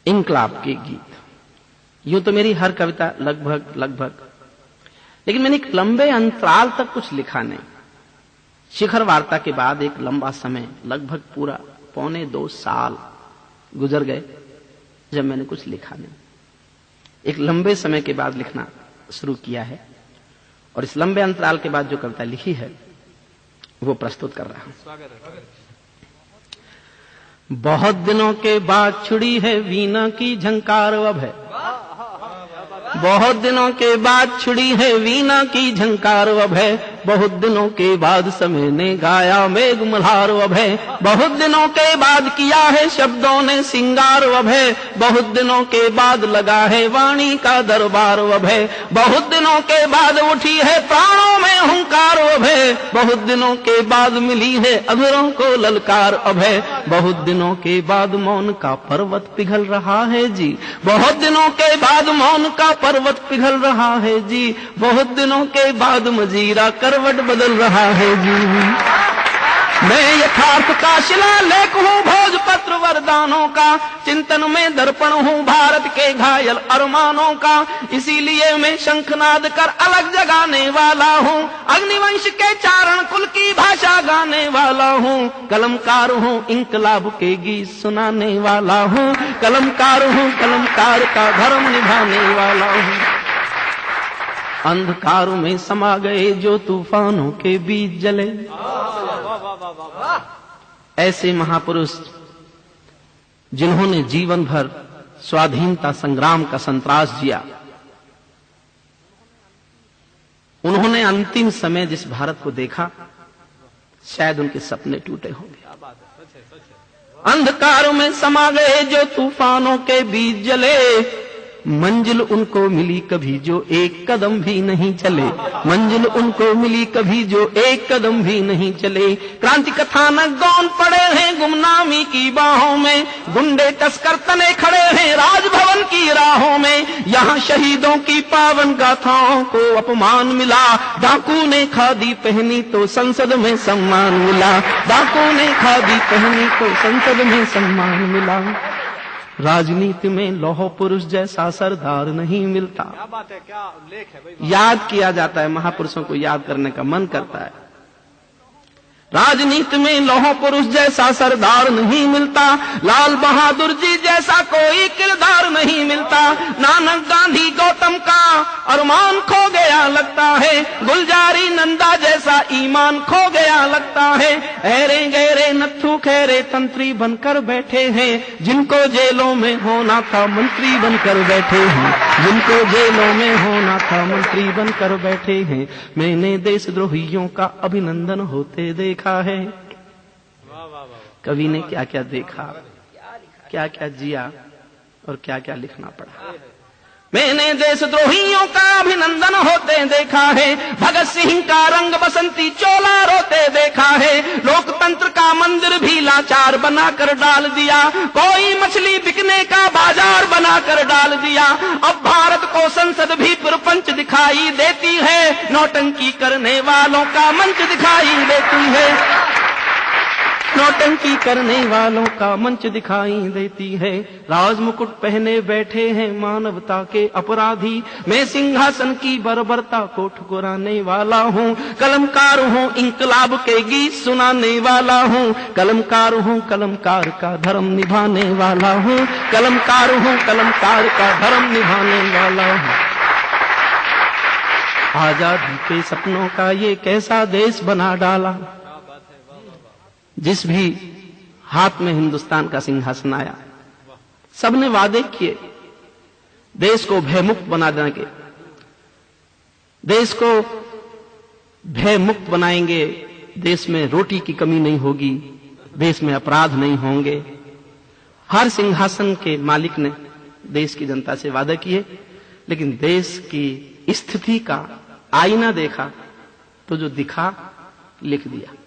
इंकलाब के गीत। यूं तो मेरी हर कविता लगभग, लेकिन मैंने एक लंबे अंतराल तक कुछ लिखा नहीं। शिखर वार्ता के बाद एक लंबा समय, लगभग पूरा 1.25 साल गुजर गए जब मैंने कुछ लिखा नहीं। एक लंबे समय के बाद लिखना शुरू किया है और इस लंबे अंतराल के बाद जो कविता लिखी है वो प्रस्तुत कर रहा हूं। बहुत दिनों के बाद छुड़ी है वीणा की झंकार अब है, बहुत दिनों के बाद छुड़ी है वीणा की झंकार अब है, बहुत दिनों के बाद समय ने गाया मेघ मल्हार अब है, बहुत दिनों के बाद किया है शब्दों ने सिंगार अब है, बहुत दिनों के बाद लगा है वाणी का दरबार अब है, बहुत दिनों के बाद उठी है प्राणों में हुंकार अब है, बहुत दिनों के बाद मिली है अधरों को ललकार अब है, बहुत दिनों के बाद मौन का पर्वत पिघल रहा है जी, बहुत दिनों के बाद मौन का पर्वत पिघल रहा है जी, बहुत दिनों के बाद मजीरा करवट बदल रहा है जी। मैं यथार्थ का शिलालेख हूँ भोजपत्र वरदानों का, चिंतन में दर्पण हूँ भारत के घायल अरमानों का, इसीलिए मैं शंखनाद कर अलग जगाने वाला हूँ, अग्निवंश के चारण कुल की भाषा गाने वाला हूँ, कलमकार हूँ इंकलाब के गीत सुनाने वाला हूँ, कलमकार हूँ कलमकार का धर्म निभाने वाला हूँ। अंधकार में समा गए जो तूफानों के बीच जले, ऐसे महापुरुष जिन्होंने जीवन भर स्वाधीनता संग्राम का संतरास जिया, उन्होंने अंतिम समय जिस भारत को देखा शायद उनके सपने टूटे होंगे। अंधकार में समा गए जो तूफानों के बीच जले, मंजिल उनको मिली कभी जो एक कदम भी नहीं चले, मंजिल उनको मिली कभी जो एक कदम भी नहीं चले। क्रांति कथानक गौन पड़े हैं गुमनामी की बाहों में, गुंडे तस्कर तने खड़े हैं राजभवन की राहों में, यहाँ शहीदों की पावन गाथाओं को अपमान मिला, डाकू ने खादी पहनी तो संसद में सम्मान मिला, डाकू ने खादी पहनी तो संसद में सम्मान मिला। राजनीति में लौह पुरुष जैसा सरदार नहीं मिलता। क्या बात है, क्या उल्लेख है भाई। याद किया जाता है, महापुरुषों को याद करने का मन करता है। राजनीति में लौह पुरुष जैसा सरदार नहीं मिलता, लाल बहादुर जी जैसा कोई किरदार नहीं मिलता, नानक गांधी गौतम का अरमान खो गया लगता है, गुलजारी नंदा जैसा ईमान खो गया लगता है, ऐरे गहरे नत्थू खैरे तंत्री बनकर बैठे हैं, जिनको जेलों में होना था मंत्री बनकर बैठे हैं, जिनको जेलों में होना था मंत्री बनकर बैठे हैं। मैंने देशद्रोहियों का अभिनंदन होते देखा है। कवि ने क्या क्या देखा, क्या क्या जिया और क्या क्या लिखना पड़ा। मैंने देशद्रोहियों का अभिनंदन होते देखा है, भगत सिंह का रंग बसंती चोला रोते देखा है, लोकतंत्र का मंदिर भी लाचार बनाकर डाल दिया, कोई मछली बिकने का बाजार बनाकर डाल दिया। अब भारत को संसद भी प्रपंच दिखाई देती है, नौटंकी करने वालों का मंच दिखाई देती है, नौटंकी करने वालों का मंच दिखाई देती है। राजमुकुट पहने बैठे हैं मानवता के अपराधी, मैं सिंहासन की बर्बरता को ठुकराने वाला हूँ, कलमकार हूँ इंकलाब के गीत सुनाने वाला हूँ, कलमकार हूँ कलमकार का धर्म निभाने वाला हूँ, कलमकार हूँ कलमकार का धर्म निभाने वाला हूँ। आजादी के सपनों का ये कैसा देश बना डाला, जिस भी हाथ में हिंदुस्तान का सिंहासन आया सबने वादे किए देश को भयमुक्त बना देने के, देश को भयमुक्त बनाएंगे, देश में रोटी की कमी नहीं होगी, देश में अपराध नहीं होंगे। हर सिंहासन के मालिक ने देश की जनता से वादे किए, लेकिन देश की स्थिति का आईना देखा तो जो दिखा लिख दिया।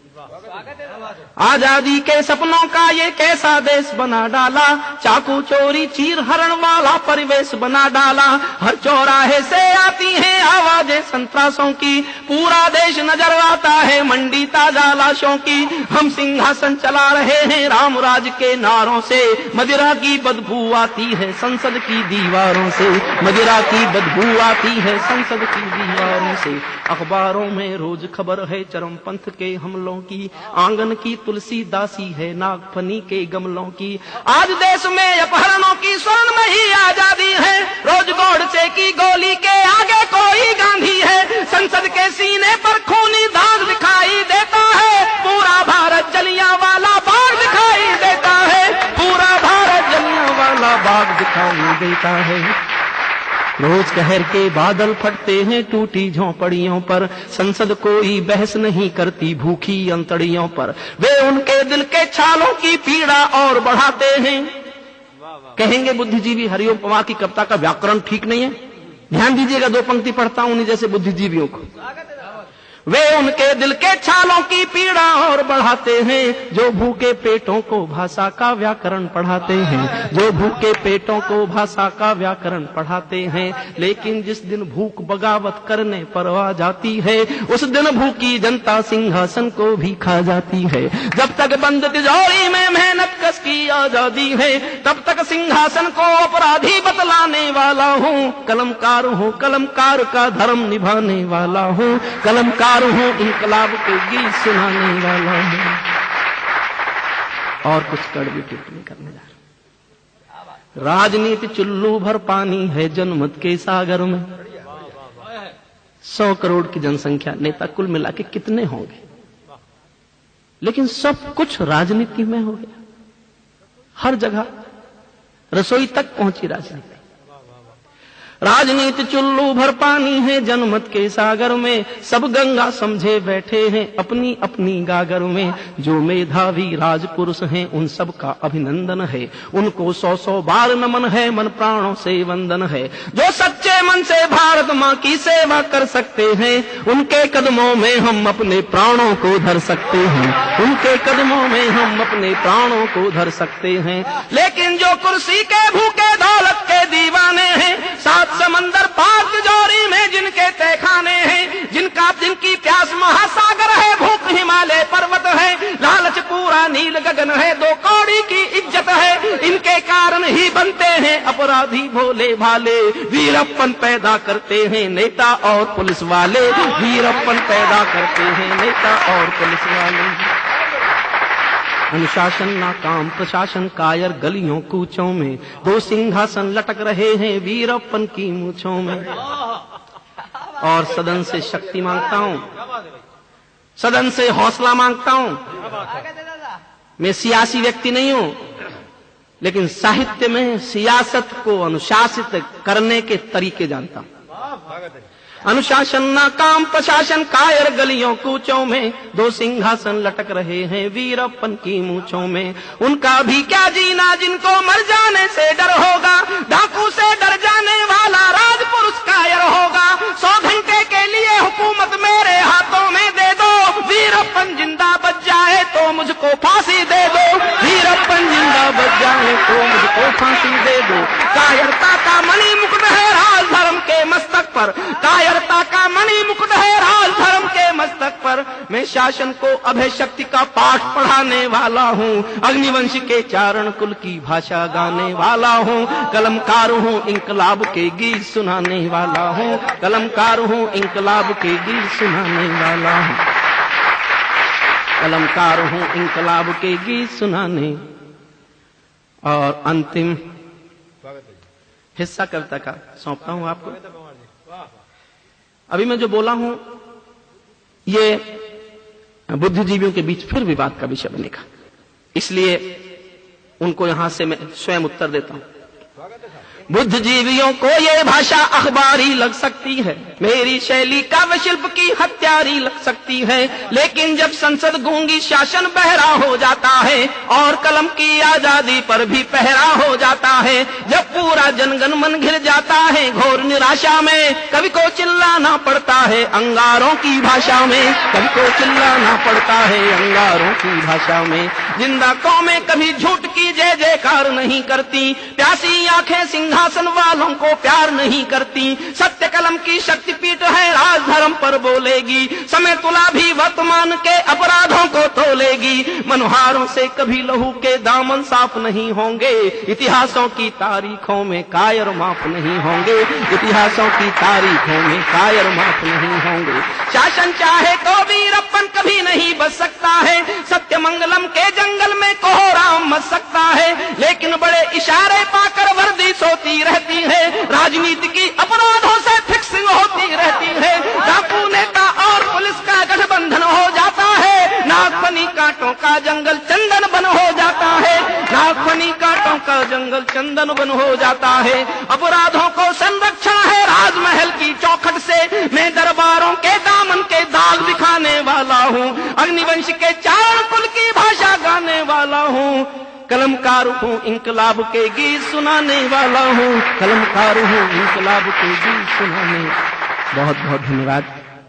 आजादी के सपनों का ये कैसा देश बना डाला, चाकू चोरी चीर हरण वाला परिवेश बना डाला। हर चौराहे से आती हैं आवाजें संतरासों की, पूरा देश नजर आता है मंडी ताजा लाशों की। हम सिंहासन चला रहे हैं राम राज के नारों से, मदिरा की बदबू आती है संसद की दीवारों से, मदिरा की बदबू आती है संसद की दीवारों से। अखबारों में रोज खबर है चरमपंथ के हमलों की, आंगन की तुलसी दासी है नागफनी के गमलों की। आज देश में अपहरणों की स्वर्णमयी आजादी है, रोज गोडसे की गोली के आगे कोई गांधी है। संसद के सीने पर खूनी दाग दिखाई देता है, पूरा भारत जलियांवाला बाग दिखाई देता है, पूरा भारत जलियांवाला बाग दिखाई देता है। रोज कहर के बादल फटते हैं टूटी झोंपड़ियों पर, संसद कोई बहस नहीं करती भूखी अंतड़ियों पर। वे उनके दिल के छालों की पीड़ा और बढ़ाते हैं। कहेंगे बुद्धिजीवी हरिओम पवार की कविता का व्याकरण ठीक नहीं है। ध्यान दीजिएगा, दो पंक्ति पढ़ता हूं उन्हीं जैसे बुद्धिजीवियों को। वे उनके दिल के छालों की पीड़ा और बढ़ाते हैं, जो भूखे पेटों को भाषा का व्याकरण पढ़ाते हैं, जो भूखे पेटों को भाषा का व्याकरण पढ़ाते हैं। लेकिन जिस दिन भूख बगावत करने पर आ जाती है, उस दिन भूखी जनता सिंहासन को भी खा जाती है। जब तक बंद तिजोरी में मेहनत कस की आजादी है, तब तक सिंहासन को अपराधी बतलाने वाला हूँ। कलमकार हूँ, कलमकार का धर्म निभाने वाला हूँ, कलमकार हूँ, इंकलाब के गीत सुनाने वाला हूँ। और कुछ कड़वी टिप्पणी करने जा रहा। राजनीति चुल्लू भर पानी है जनमत के सागर में। 100 करोड़ की जनसंख्या, नेता कुल मिला के कितने होंगे, लेकिन सब कुछ राजनीति में हो गया। हर जगह रसोई तक पहुंची राजनीति। राजनीति चुल्लू भर पानी है जनमत के सागर में, सब गंगा समझे बैठे हैं अपनी अपनी गागर में। जो मेधावी राजपुरुष हैं उन सब का अभिनंदन है, उनको 100 बार नमन है, मन प्राणों से वंदन है। जो सच्चे मन से भारत माँ की सेवा कर सकते हैं, उनके कदमों में हम अपने प्राणों को धर सकते हैं, उनके कदमों में हम अपने प्राणों को धर सकते हैं। लेकिन जो कुर्सी के भूखे दौलत के दीवाने हैं, समंदर पार तिजोरी में जिनके तहखाने हैं, जिनकी प्यास महासागर है, भूख हिमालय पर्वत है, लालच पूरा नील गगन है, 2 कौड़ी की इज्जत है, इनके कारण ही बनते हैं अपराधी भोले भाले। वीरप्पन पैदा करते हैं नेता और पुलिस वाले, वीरप्पन पैदा करते हैं नेता और पुलिस वाले। अनुशासन नाकाम प्रशासन कायर गलियों कूचों में, 2 सिंहासन लटक रहे हैं वीरप्पन की मूंछों में। और सदन से शक्ति मांगता हूं, सदन से हौसला मांगता हूं। मैं सियासी व्यक्ति नहीं हूं, लेकिन साहित्य में सियासत को अनुशासित करने के तरीके जानता हूं। अनुशासन नाकाम प्रशासन कायर गलियों कूचों में, 2 सिंहासन लटक रहे हैं वीरप्पन की मूंछों में। उनका भी क्या जीना जिनको मर जाने से डर होगा, डाकू से डर जाने वाला राजपुरुष कायर होगा। 100 घंटे के लिए हुकूमत मेरे हाथों में दे दो, वीरप्पन जिंदा बच जाए तो मुझको फांसी दे दो, वीरप्पन जिंदा बच जाए तो मुझको फांसी दे दो। कायरता का मणि मुकुट है राज धर्म के मस्तक पर, कायरता का मणि मुकुट है राज धर्म के मस्तक पर। मैं शासन को अभय शक्ति का पाठ पढ़ाने वाला हूँ, अग्निवंश के चारण कुल की भाषा गाने वाला हूँ। कलमकार हूँ, इंकलाब के गीत सुनाने वाला हूँ, कलमकार हूँ, इंकलाब के गीत सुनाने वाला हूँ, कलमकार हूँ, इंकलाब के गीत सुनाने। और अंतिम हिस्सा कविता का सौंपता हूं आपको। अभी मैं जो बोला हूं ये बुद्धिजीवियों के बीच फिर विवाद का विषय बनेगा, इसलिए उनको यहां से मैं स्वयं उत्तर देता हूं। बुद्धिजीवियों को ये भाषा अखबारी लग सकती है, मेरी शैली काव्य शिल्प की हत्यारी लग सकती है, लेकिन जब संसद गूंगी शासन बहरा हो जाता है और कलम की आजादी पर भी पहरा हो जाता है, जब पूरा जनगण मन घिर जाता है घोर निराशा में, कवि को चिल्लाना पड़ता है अंगारों की भाषा में, कवि को चिल्लाना पड़ता है अंगारों की भाषा में। जिंदा कौमें कभी झूठ की जय जयकार नहीं करती, प्यासी आंखें सिंहासन वालों को प्यार नहीं करती, सत्य कलम की शक्तिपीठ है राज धर्म पर बोलेगी, समय तुला भी वर्तमान के अपराधों को तोलेगी, मनुहारों से कभी लहू के दामन साफ नहीं होंगे, इतिहासों की तारीखों में कायर माफ नहीं होंगे, इतिहासों की तारीखों में कायर माफ नहीं होंगे। शासन चाहे तो वीरप्पन कभी नहीं बच सकता है, सत्य मंगलम के जंगल में कोहराम मच सकता है, लेकिन बड़े इशारे पाकर वर्दी सोती रहती है, राजनीति की अपराधों से फिक्सिंग होती रहती है, डाकू नेता और पुलिस का गठबंधन हो जाता है, नागफनी कांटों का जंगल चंदन बन हो जाता है, नागफनी कांटों का जंगल चंदन बन हो जाता है। अपराधों को संरक्षण है राजमहल की चौखट से, मैं दरबारों के दामन के दाग दिखाने वाला हूँ, अग्निवंश के चारण कुल की भाषा गाने वाला हूँ, कलमकार हूँ इंकलाब के गीत सुनाने वाला हूँ, कलमकार हूँ इंकलाब के गीत सुनाने। बहुत बहुत धन्यवाद।